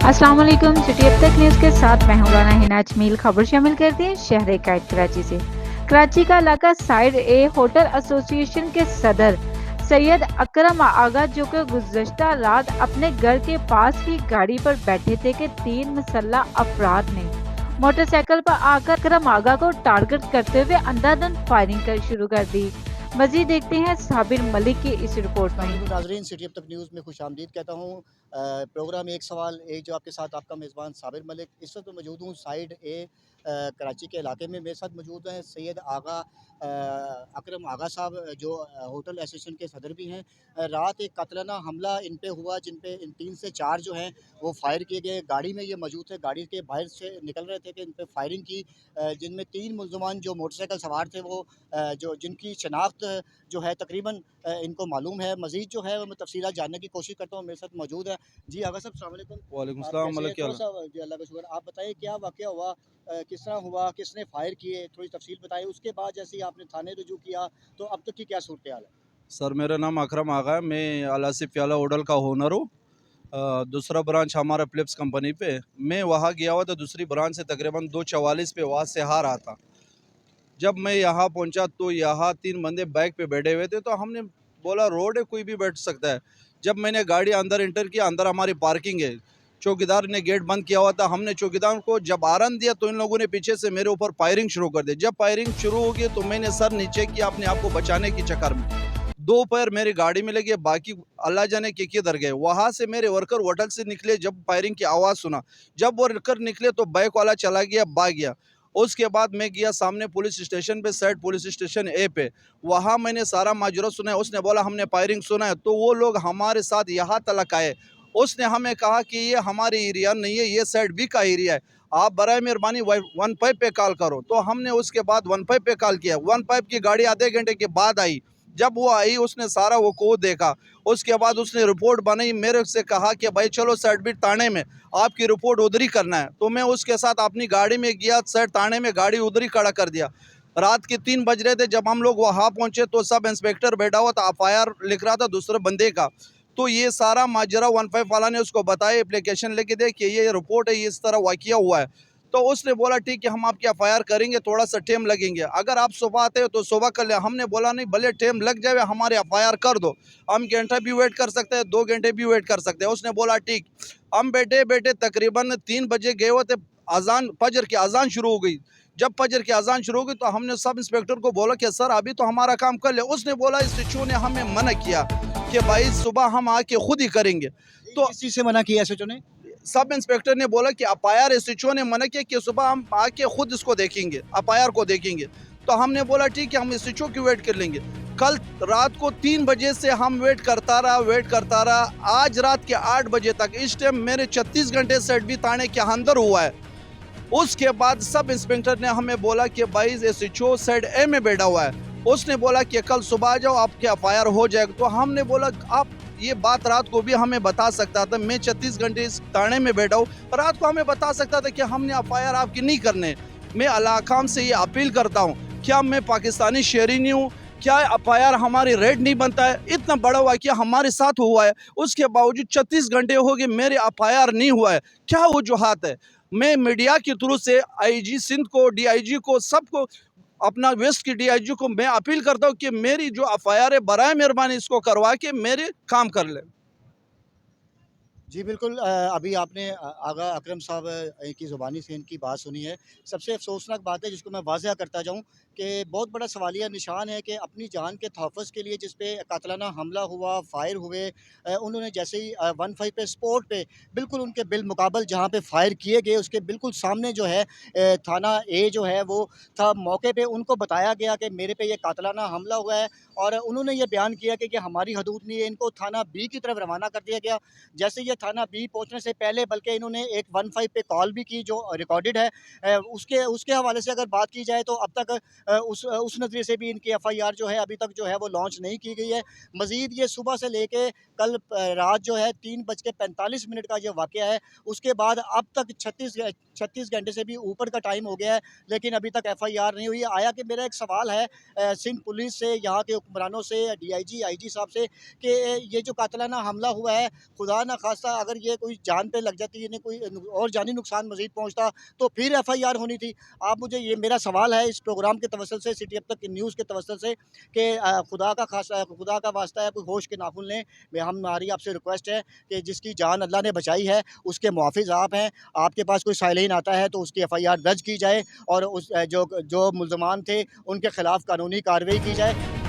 अस्सलाम वालेकुम। सिटी अब तक न्यूज़ के साथ मैं हूं राना हिना अजमील। खबर शामिल करते हैं शहर कायद कराची से। कराची का इलाका साइड ए होटल एसोसिएशन के सदर सैयद अकरम आगा जो कि गुज़श्ता रात अपने घर के पास ही गाड़ी पर बैठे थे कि 3 मुसल्लह अफराद ने मोटरसाइकिल पर आकर अकरम आगा को टारगेट करते हुए अंधाधुंध फायरिंग कर शुरू कर दी। मजीद देखते हैं साबिर मलिक की इस रिपोर्ट में। नाजरीन सिटी अब तक न्यूज़ में खुश आमदीद कहता हूँ। प्रोग्राम एक सवाल एक जो आपके साथ आपका मेज़बान साबिर मलिक। इस वक्त मौजूद हूँ साइड ए कराची के इलाके में। मेरे साथ मौजूद हैं सैयद आगा अकरम आगा साहब जो होटल एसोसिएशन के सदर भी हैं। रात एक कातलाना हमला इन पे हुआ जिन पे इन 3 से 4 जो हैं वो फायर किए गए। गाड़ी में ये मौजूद थे, गाड़ी के बाहर से निकल रहे थे कि इन पे फायरिंग की, जिनमें 3 मुल्ज़मान जो मोटरसाइकिल सवार थे वो जो जिनकी शनाख्त जो है तकरीबन इनको मालूम है। मज़ीद जो है मैं तफ़सीलात जानने की कोशिश करता हूँ। मेरे साथ मौजूद है जी आगा साहब, अस्सलाम वालेकुम। वालेकुम आप सलाम कैसे हैं? मतलब क्या थोड़ा हाल है? सा जी अल्लाह का शुक्र। आप बताइए क्या वाक़या हुआ, किस तरह हुआ, किसने फायर किए, थोड़ी तफ़सील बताइए। उसके बाद जैसे ही आपने थाने रुजू किया तो अब तक की क्या सूरत हाल है? सर मेरा नाम अकरम आगा है। मैं अल आसिफ याला होटल का ओनर हूँ। दूसरा ब्रांच हमारा फ़िलिप्स कंपनी पे। मैं वहाँ गया हुआ था दूसरी ब्रांच से तकरीबन 2:44 पे वहाँ से आ रहा था। जब मैं यहाँ पहुँचा तो यहाँ 3 बंदे बाइक पे बैठे हुए थे, तो हमने बोला रोड है, कोई भी बैठ सकता है। जब मैंने गाड़ी अंदर एंटर किया, अंदर हमारी पार्किंग है, चौकीदार ने गेट बंद किया हुआ था। हमने चौकीदार को जब आरन दिया तो इन लोगों ने पीछे से मेरे ऊपर फायरिंग शुरू कर दी। जब फायरिंग शुरू हो गई तो मैंने सर नीचे किया अपने आप को बचाने के चक्कर में। 2 पैर मेरी गाड़ी में लगे, बाकी अल्लाह जाने के किधर गए। वहाँ से मेरे वर्कर होटल से निकले, जब फायरिंग की आवाज़ सुना, जब वो वर्कर निकले तो बाइक वाला चला गया, भाग गया। उसके बाद मैं गया सामने पुलिस स्टेशन पे, साइड पुलिस स्टेशन ए पे। वहाँ मैंने सारा माजरा सुना है। उसने बोला हमने फायरिंग सुना है, तो वो लोग हमारे साथ यहाँ तलक आए। उसने हमें कहा कि ये हमारी एरिया नहीं है, ये साइड बी का एरिया है, आप बराए मेहरबानी 15 पे कॉल करो। तो हमने उसके बाद 15 पे कॉल किया। 15 की गाड़ी आधे घंटे के बाद आई। जब वो आई उसने सारा वो कोड देखा। उसके बाद उसने रिपोर्ट बनाई, मेरे से कहा कि भाई चलो साइड बी थाने में, आपकी रिपोर्ट उधर ही करना है। तो मैं उसके साथ अपनी गाड़ी में गया, सर थाने में गाड़ी उधर ही खड़ा कर दिया। रात के 3 बज रहे थे जब हम लोग वहाँ पहुँचे तो सब इंस्पेक्टर बैठा हुआ था, एफआईआर लिख रहा था दूसरे बंदे का। तो ये सारा माजरा 15 वाला ने उसको बताया, एप्लीकेशन लेके दे कि ये रिपोर्ट है, इस तरह वाक़या हुआ है। तो उसने बोला ठीक है हम आपकी एफआईआर करेंगे, थोड़ा सा टाइम लगेंगे, अगर आप सुबह आते हो तो सुबह कर ले। हमने बोला नहीं, भले टाइम लग जाए हमारे एफआईआर कर दो, हम घंटा भी वेट कर सकते हैं, 2 घंटे भी वेट कर सकते हैं। उसने बोला ठीक। हम बैठे बैठे तकरीबन 3 बजे गए हुए थे, अजान फजर की अजान शुरू हो गई। जब फजर की अजान शुरू हो गई तो हमने सब इंस्पेक्टर को बोला कि सर अभी तो हमारा काम कर ले। उसने बोला इस सिचू ने हमें मना किया कि भाई सुबह हम आके खुद ही करेंगे। तो किस चीज़ से मना किया एसएचओ ने? सब इंस्पेक्टर ने बोला कि एफआईआर एसएचओ ने मना किया कि सुबह हम आके खुद इसको देखेंगे, एफआईआर को देखेंगे। तो हमने बोला ठीक है हम एसएचओ की वेट कर लेंगे। कल रात को 3 बजे से हम वेट करता रहा, आज रात के 8 बजे तक। इस टाइम मेरे 36 घंटे सेट भी थाने के अंदर हुआ है। उसके बाद सब इंस्पेक्टर ने हमें बोला कि भाई एसएचओ साइड ए में बैठा हुआ है। उसने बोला कि कल सुबह आ जाओ, आपके एफआईआर हो जाएगा। तो हमने बोला आप ये बात रात को भी हमें बता सकता था, मैं 36 घंटे इस थाने में बैठा हूँ, रात को हमें बता सकता था कि हमने एफआईआर आपकी नहीं करने। मैं अलाकाम से ये अपील करता हूँ, क्या मैं पाकिस्तानी शहरी नहीं हूँ? क्या एफआईआर हमारी रेड नहीं बनता है? इतना बड़ा वाक़या हमारे साथ हुआ है, उसके बावजूद 36 घंटे हो गए मेरे एफआईआर नहीं हुआ है। क्या वजूहात है? मैं मीडिया के थ्रू से आईजी सिंध को, डीआईजी को, सबको, अपना वेस्ट की डीआईजी को मैं अपील करता हूँ कि मेरी जो एफआईआर है बराए मेहरबानी इसको करवा के मेरे काम कर ले। जी बिल्कुल। अभी आपने आगा अकरम साहब की ज़ुबानी से इनकी बात सुनी है। सबसे अफसोसनाक बात है जिसको मैं वाज़ह करता जाऊँ कि बहुत बड़ा सवालिया निशान है कि अपनी जान के तहफ़्फ़ुज़ के लिए जिस पे कातलाना हमला हुआ, फायर हुए, उन्होंने जैसे ही 15 पे स्पॉट पे बिल्कुल उनके बिलमुकाबल जहाँ पे फायर किए गए उसके बिल्कुल सामने जो है थाना ए जो है वो था। मौके पे उनको बताया गया कि मेरे पे ये कातलाना हमला हुआ है और उन्होंने ये बयान किया कि हमारी हदूद नहीं है। इनको थाना बी की तरफ रवाना कर दिया गया। जैसे ये थाना बी पहुँचने से पहले बल्कि इन्होंने एक 15 पे कॉल भी की जो रिकॉर्डेड है। उसके उसके हवाले से अगर बात की जाए तो अब तक उस नज़रिए से भी इनकी एफआईआर जो है अभी तक जो है वो लॉन्च नहीं की गई है। मज़ीद ये सुबह से लेके कल रात जो है 3:45 का ये वाक़या है, उसके बाद अब तक 36 घंटे से भी ऊपर का टाइम हो गया है, लेकिन अभी तक एफआईआर नहीं हुई है। आया कि मेरा एक सवाल है सिंध पुलिस से, यहाँ के हुक्मरानों से, डीआईजी, आईजी साहब से कि ये जो कातलाना हमला हुआ है, खुदा न खास्ता अगर ये कोई जान पे लग जाती, इन्हें कोई और जानी नुकसान मज़ीद पहुँचता, तो फिर एफआईआर होनी थी। आप मुझे ये मेरा सवाल है इस प्रोग्राम के तवस्सुल से, सिटी अब तक की न्यूज़ के तवस्सुल से कि खुदा का वास्ता है, कोई होश के नाखून लें। हमारी आपसे रिक्वेस्ट है कि जिसकी जान अल्लाह ने बचाई है, उसके मुहाफ़िज़ आप हैं। आपके पास कोई साइलिन आता है तो उसकी एफआईआर दर्ज की जाए और जो मुल्ज़मान थे उनके खिलाफ़ कानूनी कार्रवाई की जाए।